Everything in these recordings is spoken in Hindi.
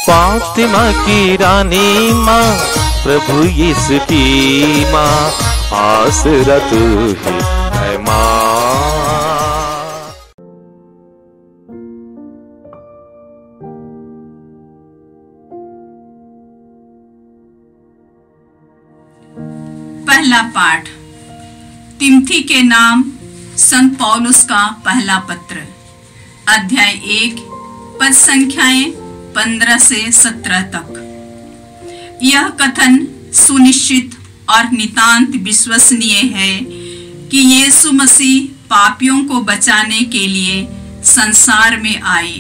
फातिमा की रानी माँ, प्रभु यीशु की माँ, आसरा तू ही है माँ। पहला पाठ तिमोथी के नाम संत पौलुस का पहला पत्र, अध्याय 1, पद संख्याएं 15 से 17 तक। यह कथन सुनिश्चित और नितांत विश्वसनीय है कि यीशु मसीह पापियों को बचाने के लिए संसार में आए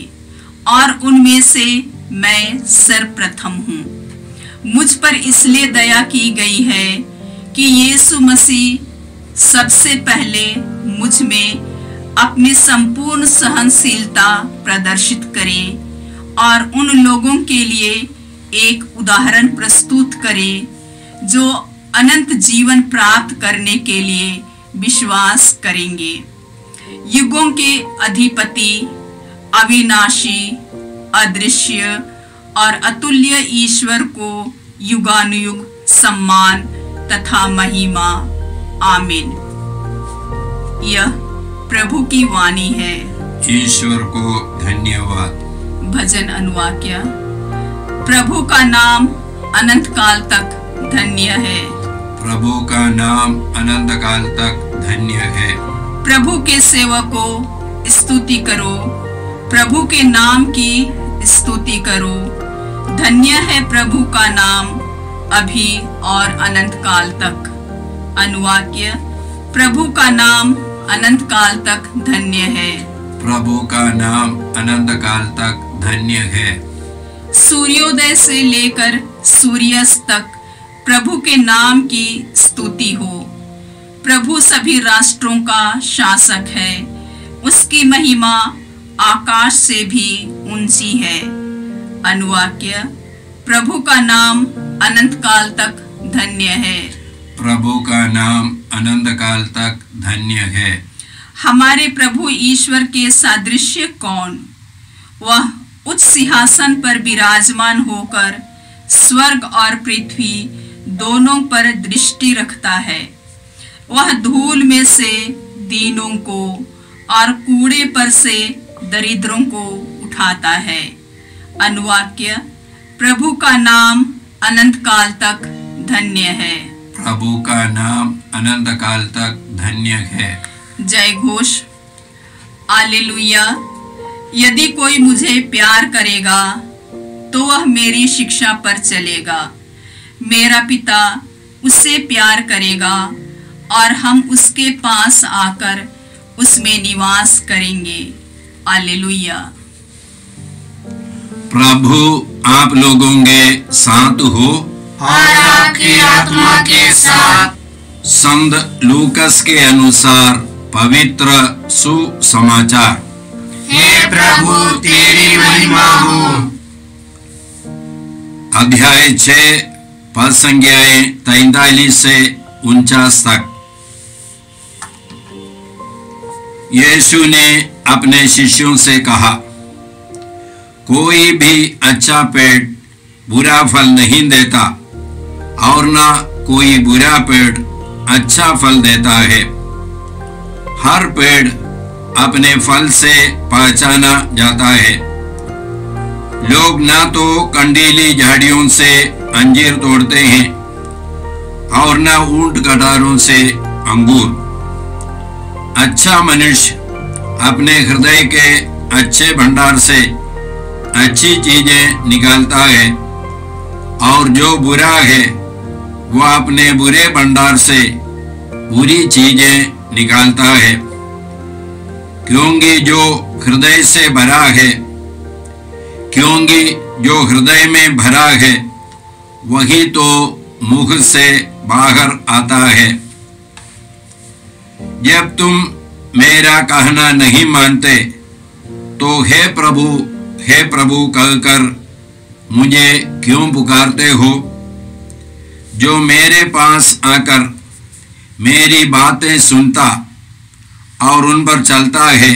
और उनमें से मैं सर्वप्रथम हूँ। मुझ पर इसलिए दया की गई है कि यीशु मसीह सबसे पहले मुझ में अपनी संपूर्ण सहनशीलता प्रदर्शित करे और उन लोगों के लिए एक उदाहरण प्रस्तुत करे जो अनंत जीवन प्राप्त करने के लिए विश्वास करेंगे। युगों के अधिपति, अविनाशी, अदृश्य और अतुल्य ईश्वर को युगानुयुग सम्मान तथा महिमा। आमीन। यह प्रभु की वाणी है। ईश्वर को धन्यवाद। भजन अनुवाक्य। प्रभु का नाम अनंत काल तक धन्य है। प्रभु का नाम अनंत काल तक धन्य है। प्रभु के सेवकों स्तुति करो, प्रभु के नाम की स्तुति करो। धन्य है प्रभु का नाम अभी और अनंत काल तक। अनुवाक्य। प्रभु का नाम अनंत काल तक धन्य है। प्रभु का नाम अनंत काल तक धन्य है। सूर्योदय से लेकर सूर्यास्त तक प्रभु के नाम की स्तुति हो। प्रभु सभी राष्ट्रों का शासक है, उसकी महिमा आकाश से भी ऊंची है। अनुवाक्य। प्रभु का नाम अनंत काल तक धन्य है। प्रभु का नाम अनंत काल तक धन्य है। हमारे प्रभु ईश्वर के सादृश्य कौन? वह उच्च सिंहासन पर विराजमान होकर स्वर्ग और पृथ्वी दोनों पर दृष्टि रखता है। वह धूल में से दीनों को और कूड़े पर से दरिद्रों को उठाता है। अनुवाक्य। प्रभु का नाम अनंत काल तक धन्य है। प्रभु का नाम अनंत काल तक धन्य है। जय घोष। हालेलुया। यदि कोई मुझे प्यार करेगा तो वह मेरी शिक्षा पर चलेगा। मेरा पिता उससे प्यार करेगा और हम उसके पास आकर उसमें निवास करेंगे। हालेलुया। प्रभु आप लोगों के साथ हो और आपकी आत्मा के साथ। संत लूकस के अनुसार पवित्र सुसमाचार। हे प्रभु तेरी महिमा हो। अध्याय 6 पद संख्याएं 43 से 49 तक। यीशु ने अपने शिष्यों से कहा, कोई भी अच्छा पेड़ बुरा फल नहीं देता और ना कोई बुरा पेड़ अच्छा फल देता है। हर पेड़ अपने फल से पहचाना जाता है। लोग ना तो कंडीली झाड़ियों से अंजीर तोड़ते हैं और ना ऊंट कटारों से अंगूर। अच्छा मनुष्य अपने हृदय के अच्छे भंडार से अच्छी चीजें निकालता है और जो बुरा है वह अपने बुरे भंडार से बुरी चीजें निकालता है, क्योंकि जो हृदय से भरा है क्योंकि जो हृदय में भरा है वही तो मुख से बाहर आता है। जब तुम मेरा कहना नहीं मानते तो हे प्रभु कहकर मुझे क्यों पुकारते हो? जो मेरे पास आकर मेरी बातें सुनता और उन पर चलता है,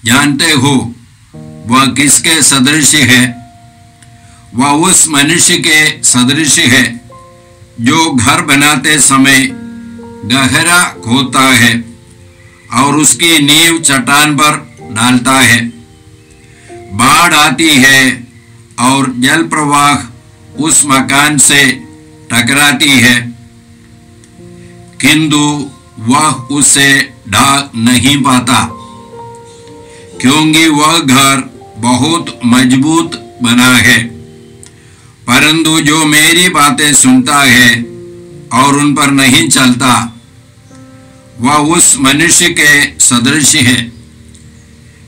जानते हो वह किसके सदृश है? वह उस मनुष्य के सदृश है जो घर बनाते समय गहरा खोदता है और उसकी नींव चट्टान पर डालता है। बाढ़ आती है और जल प्रवाह उस मकान से टकराती है, किंतु वह उसे ढा नहीं पाता, क्योंकि वह घर बहुत मजबूत बना है। परंतु जो मेरी बातें सुनता है और उन पर नहीं चलता, वह उस मनुष्य के सदृश है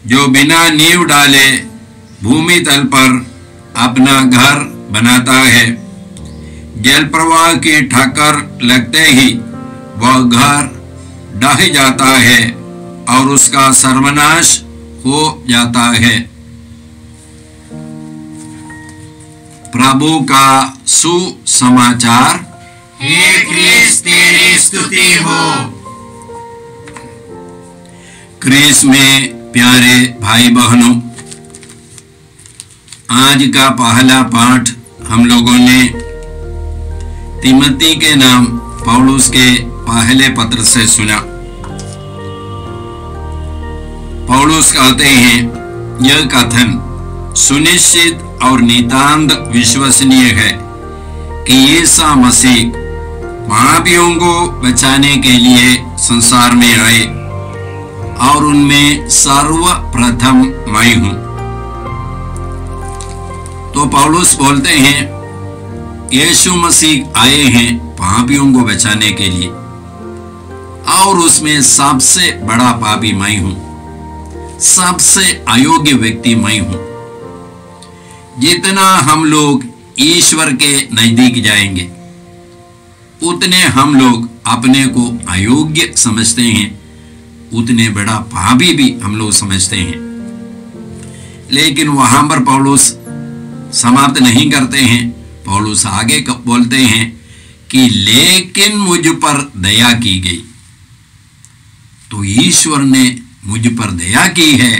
जो बिना नींव डाले भूमि तल पर अपना घर बनाता है। जल प्रवाह की ठक्कर लगते ही वह घर ढह जाता है और उसका सर्वनाश हो जाता है। प्रभु का सुसमाचार। हे क्रिस्त तेरी स्तुति हो। क्रिस्त में प्यारे भाई बहनों, आज का पहला पाठ हम लोगों ने तिमोथी के नाम पौलुस के पहले पत्र से सुना। पौलुस कहते हैं, यह कथन सुनिश्चित और नितांत विश्वसनीय है कि यीशु मसीह पापियों को बचाने के लिए संसार में आए और उनमें सर्वप्रथम मैं हूं। तो पौलुस बोलते हैं, यीशु मसीह आए हैं पापियों को बचाने के लिए और उसमें सबसे बड़ा पापी मैं हूं, सबसे अयोग्य व्यक्ति मैं हूं। जितना हम लोग ईश्वर के नजदीक जाएंगे उतने हम लोग अपने को अयोग्य समझते हैं, उतने बड़ा पापी भी हम लोग समझते हैं। लेकिन वहां पर पौलुस समाप्त नहीं करते हैं। पौलुस आगे बोलते हैं कि लेकिन मुझ पर दया की गई। तो ईश्वर ने मुझ पर दया की है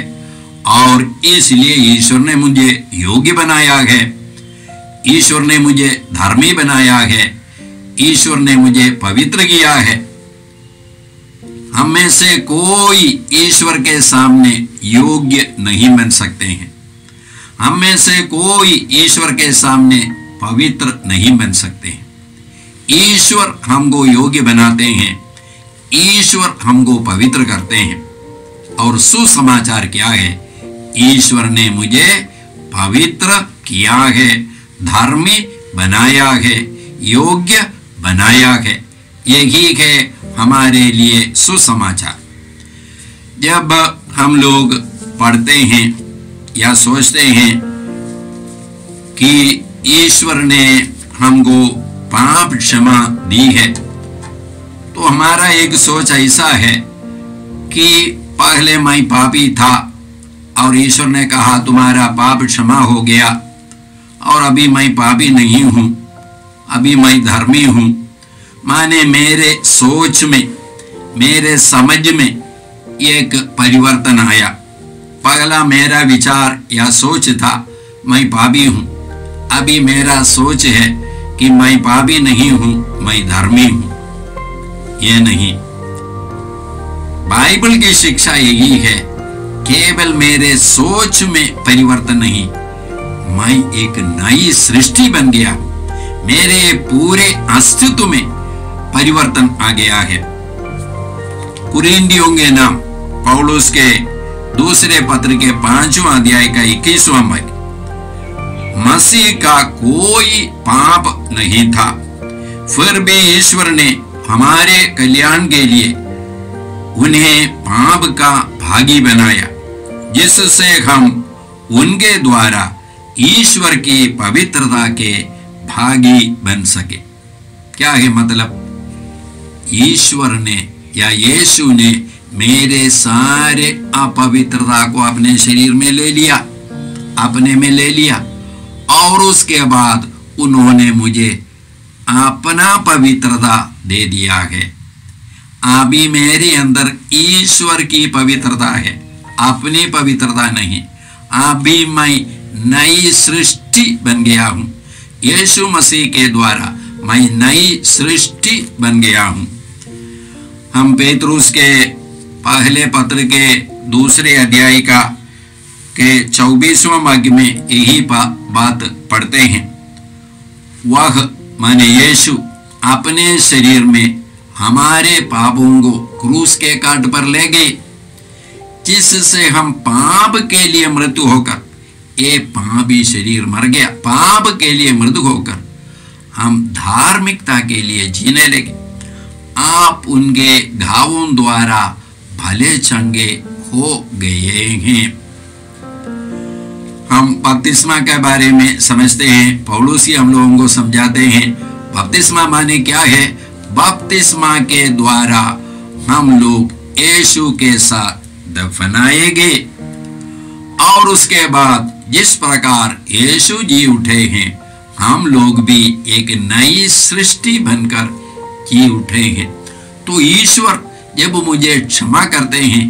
और इसलिए ईश्वर ने मुझे योग्य बनाया है, ईश्वर ने मुझे धर्मी बनाया है, ईश्वर ने मुझे पवित्र किया है। हम में से कोई ईश्वर के सामने योग्य नहीं बन सकते हैं। हम में से कोई ईश्वर के सामने पवित्र नहीं बन सकते हैं। ईश्वर हमको योग्य बनाते हैं, ईश्वर हमको पवित्र करते हैं। और सुसमाचार क्या है? ईश्वर ने मुझे पवित्र किया है, धर्मी बनाया है, योग्य बनाया है। यही है हमारे लिए सुसमाचार। जब हम लोग पढ़ते हैं या सोचते हैं कि ईश्वर ने हमको पाप क्षमा दी है, तो हमारा एक सोच ऐसा है कि पहले मैं पापी था और ईश्वर ने कहा तुम्हारा पाप क्षमा हो गया और अभी मैं पापी नहीं हूं, अभी मैं धर्मी हूं। माने मेरे सोच में, मेरे समझ में एक परिवर्तन आया। पहला मेरा विचार या सोच था मैं पापी हूं, अभी मेरा सोच है कि मैं पापी नहीं हूं, मैं धर्मी हूं। ये नहीं, बाइबल की शिक्षा यही है, केवल मेरे सोच में परिवर्तन नहीं, मैं एक नई सृष्टि बन गया हूं। मेरे पूरे अस्तित्व में परिवर्तन आ गया है। कुरिन्थियों के नाम पौलुस के दूसरे पत्र के 5वां अध्याय का 21वां वाक्य, मसीह का कोई पाप नहीं था, फिर भी ईश्वर ने हमारे कल्याण के लिए उन्हें पाप का भागी बनाया, जिससे हम उनके द्वारा ईश्वर की पवित्रता के भागी बन सके। क्या है मतलब? ईश्वर ने या यीशु ने मेरे सारे अपवित्रता को अपने शरीर में ले लिया, अपने में ले लिया, और उसके बाद उन्होंने मुझे अपना पवित्रता दे दिया है। अभी मेरे अंदर ईश्वर की पवित्रता है, अपनी पवित्रता नहीं। अभी मैं नई सृष्टि बन गया हूं। यीशु मसीह के द्वारा मैं नई सृष्टि बन गया हूं। हम पेतरुस के पहले पत्र के दूसरे अध्याय के 24वां वाक्य में यही बात पढ़ते हैं। वह माने यीशु अपने शरीर में हमारे पापों को क्रूस के काट पर ले गए, जिससे हम पाप के लिए मृत्यु होकर, ये पापी शरीर मर गया, पाप के लिए मृत्यु होकर हम धार्मिकता के लिए जीने लगे। आप उनके घावों द्वारा भले चंगे हो गए हैं। हम बपतिस्मा के बारे में समझते हैं। पौलुस हम लोगों को समझाते हैं बपतिस्मा माने क्या है। बपतिस्मा के द्वारा हम लोग यीशु के साथ दफनाए गए और उसके बाद जिस प्रकार यीशु जी उठे हैं, हम लोग भी एक नई सृष्टि बनकर जी उठे हैं। तो ईश्वर जब मुझे क्षमा करते हैं,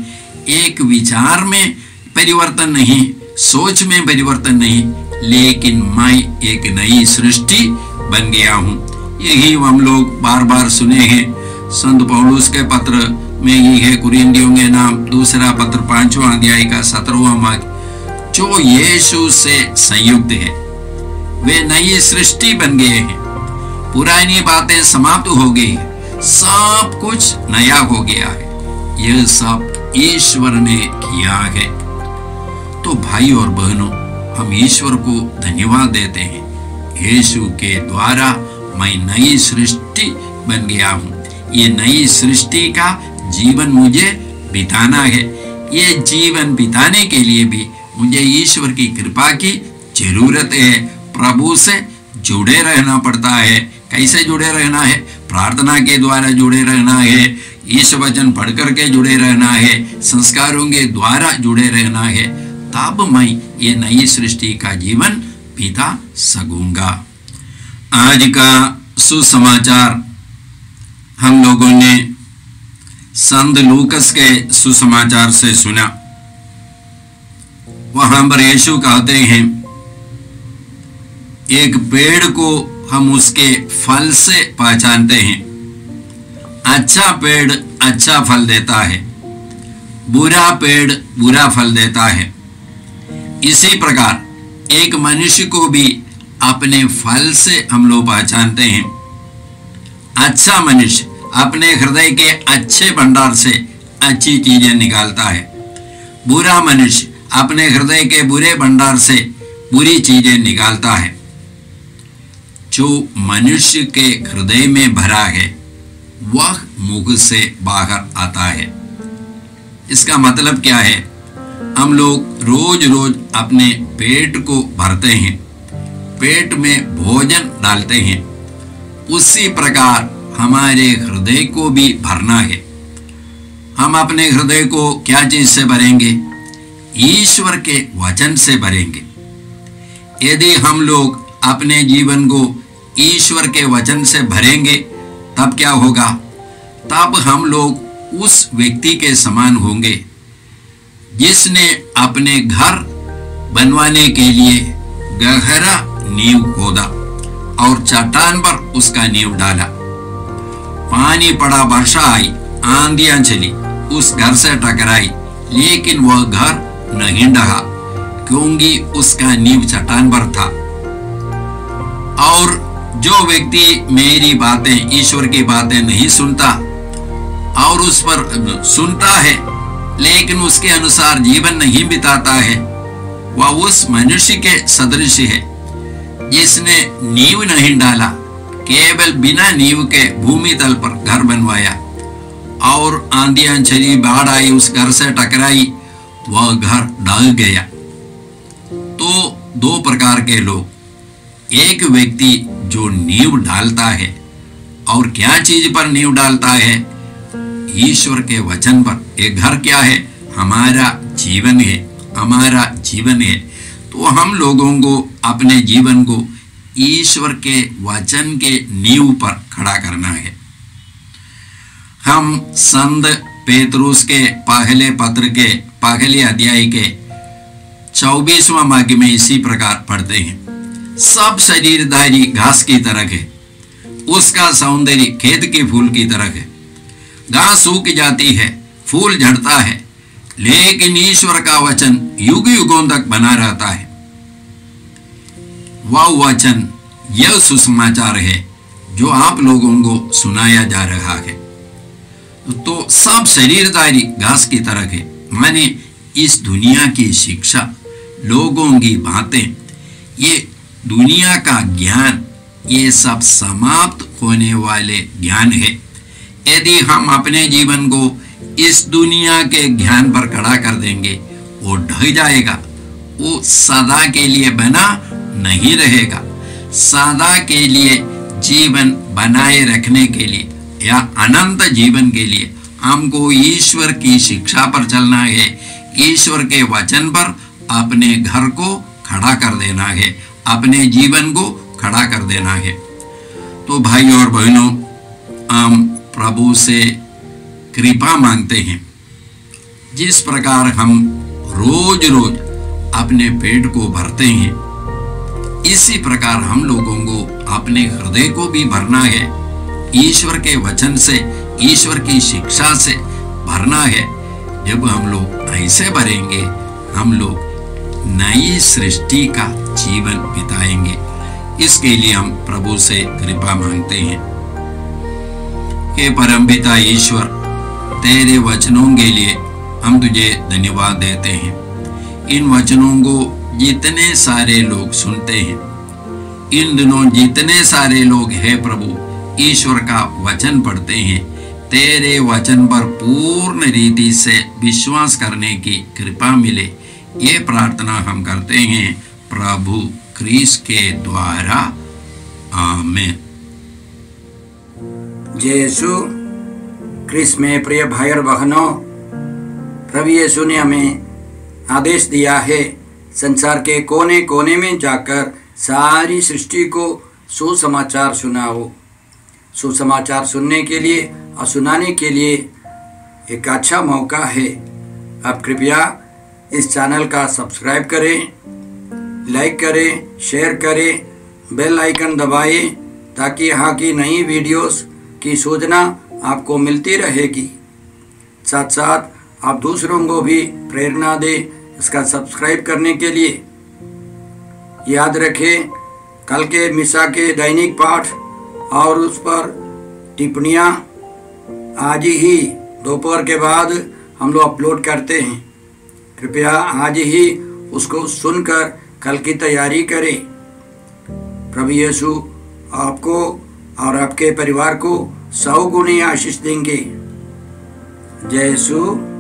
एक विचार में परिवर्तन नहीं, सोच में परिवर्तन नहीं, लेकिन मैं एक नई सृष्टि बन गया हूं। यही हम लोग बार बार सुने हैं। संत पौलुस के पत्र में यही है, कुरिन्थियों के नाम दूसरा पत्र 5वां अध्याय का 17वां वाक्य, जो यीशु से संयुक्त है वे नई सृष्टि बन गए हैं। पुरानी बातें समाप्त हो गई है, सब कुछ नया हो गया है। यह सब ईश्वर ने किया है। तो भाई और बहनों, हम ईश्वर को धन्यवाद देते हैं। यीशु के द्वारा मैं नई सृष्टि बन गया हूं। ये नई सृष्टि का जीवन मुझे बिताना है। ये जीवन बिताने के लिए भी मुझे ईश्वर की कृपा की जरूरत है। प्रभु से जुड़े रहना पड़ता है। कैसे जुड़े रहना है? प्रार्थना के द्वारा जुड़े रहना है, ईश्वर वचन पढ़ करके जुड़े रहना है, संस्कारों के द्वारा जुड़े रहना है। तब मैं ये नई सृष्टि का जीवन बिता सकूंगा। आज का सुसमाचार हम लोगों ने संत लूकस के सुसमाचार से सुना। वहां पर यीशु कहते हैं, एक पेड़ को हम उसके फल से पहचानते हैं। अच्छा पेड़ अच्छा फल देता है, बुरा पेड़ बुरा फल देता है। इसी प्रकार एक मनुष्य को भी अपने फल से हम लोग पहचानते हैं। अच्छा मनुष्य अपने हृदय के अच्छे भंडार से अच्छी चीजें निकालता है। बुरा मनुष्य अपने हृदय के बुरे भंडार से बुरी चीजें निकालता है। जो मनुष्य के हृदय में भरा है वह मुख से बाहर आता है। इसका मतलब क्या है? हम लोग रोज रोज अपने पेट को भरते हैं, पेट में भोजन डालते हैं। उसी प्रकार हमारे हृदय को भी भरना है। हम अपने हृदय को क्या चीज से भरेंगे? ईश्वर के वचन से भरेंगे। यदि हम लोग अपने जीवन को ईश्वर के वचन से भरेंगे तब क्या होगा? तब हम लोग उस व्यक्ति के समान होंगे जिसने अपने घर बनवाने के लिए गहरा नींव खोदा और चट्टान पर उसका नींव डाला। पानी पड़ा, वर्षा आई, आंधियां चली, उस घर से टकराई, लेकिन वह घर नहीं ढहा क्योंकि उसका नींव चट्टान पर था। और जो व्यक्ति मेरी बातें, ईश्वर की बातें नहीं सुनता और उस पर सुनता है लेकिन उसके अनुसार जीवन नहीं बिताता है, वह उस मनुष्य के सदृश है जिसने नींव नहीं डाला, केवल बिना नींव के भूमि तल पर घर बनवाया और आंधियां चली, बाढ़ आई, उस घर से टकराई, वह घर ढह गया। तो दो प्रकार के लोग, एक व्यक्ति जो नींव डालता है, और क्या चीज पर नींव डालता है? ईश्वर के वचन पर। एक घर क्या है? हमारा जीवन है, हमारा जीवन है। तो हम लोगों को अपने जीवन को ईश्वर के वचन के नींव पर खड़ा करना है। हम संत पेतरुस के पहले पत्र के पहले अध्याय के 24वां वाक्य में इसी प्रकार पढ़ते हैं, सब शरीरधारी घास की तरह है, उसका सौंदर्य खेत के फूल की तरह है। घास सूख जाती है, फूल झड़ता है, लेकिन ईश्वर का वचन युग युगों तक बना रहता है। वह वचन यह सुसमाचार है जो आप लोगों को सुनाया जा रहा है। तो सब शरीरधारी घास की तरह है, माने इस दुनिया की शिक्षा, लोगों की बातें, ये दुनिया का ज्ञान, ये सब समाप्त होने वाले ज्ञान है। यदि हम अपने जीवन को इस दुनिया के ज्ञान पर खड़ा कर देंगे, वो ढह जाएगा, वो सदा के लिए बना नहीं रहेगा। सदा के लिए जीवन बनाए रखने के लिए या अनंत जीवन के लिए हमको ईश्वर की शिक्षा पर चलना है, ईश्वर के वचन पर अपने घर को खड़ा कर देना है, अपने जीवन को खड़ा कर देना है। तो भाई और बहनों, हम प्रभु से कृपा मांगते हैं। जिस प्रकार हम रोज रोज अपने पेट को भरते हैं, इसी प्रकार हम लोगों को अपने हृदय को भी भरना है, ईश्वर के वचन से, ईश्वर की शिक्षा से भरना है। जब हम लोग ऐसे भरेंगे, हम लोग नई सृष्टि का जीवन बिताएंगे। इसके लिए हम प्रभु से कृपा मांगते हैं। हे परमपिता ईश्वर, तेरे वचनों के लिए हम तुझे धन्यवाद देते हैं। इन वचनों को जितने सारे लोग सुनते हैं, इन दिनों जितने सारे लोग हैं प्रभु ईश्वर का वचन पढ़ते हैं, तेरे वचन पर पूर्ण रीति से विश्वास करने की कृपा मिले, ये प्रार्थना हम करते हैं प्रभु क्रिस्त के द्वारा, आमीन। जय यीशु क्रिस्त में प्रिय भाई और बहनों, प्रभु यीशु ने हमें आदेश दिया है संसार के कोने कोने में जाकर सारी सृष्टि को सुसमाचार सुनाओ। सुसमाचार सुनने के लिए और सुनाने के लिए एक अच्छा मौका है। आप कृपया इस चैनल का सब्सक्राइब करें, लाइक करें, शेयर करें, बेल आइकन दबाएं, ताकि यहाँ की नई वीडियोस की सूचना आपको मिलती रहेगी। साथ साथ आप दूसरों को भी प्रेरणा दें इसका सब्सक्राइब करने के लिए। याद रखें, कल के मिसा के दैनिक पाठ और उस पर टिप्पणियाँ आज ही दोपहर के बाद हम लोग अपलोड करते हैं। कृपया आज ही उसको सुनकर कल की तैयारी करें। प्रभु यीशु आपको और आपके परिवार को 100 गुनी आशीष देंगे। जय यीशु।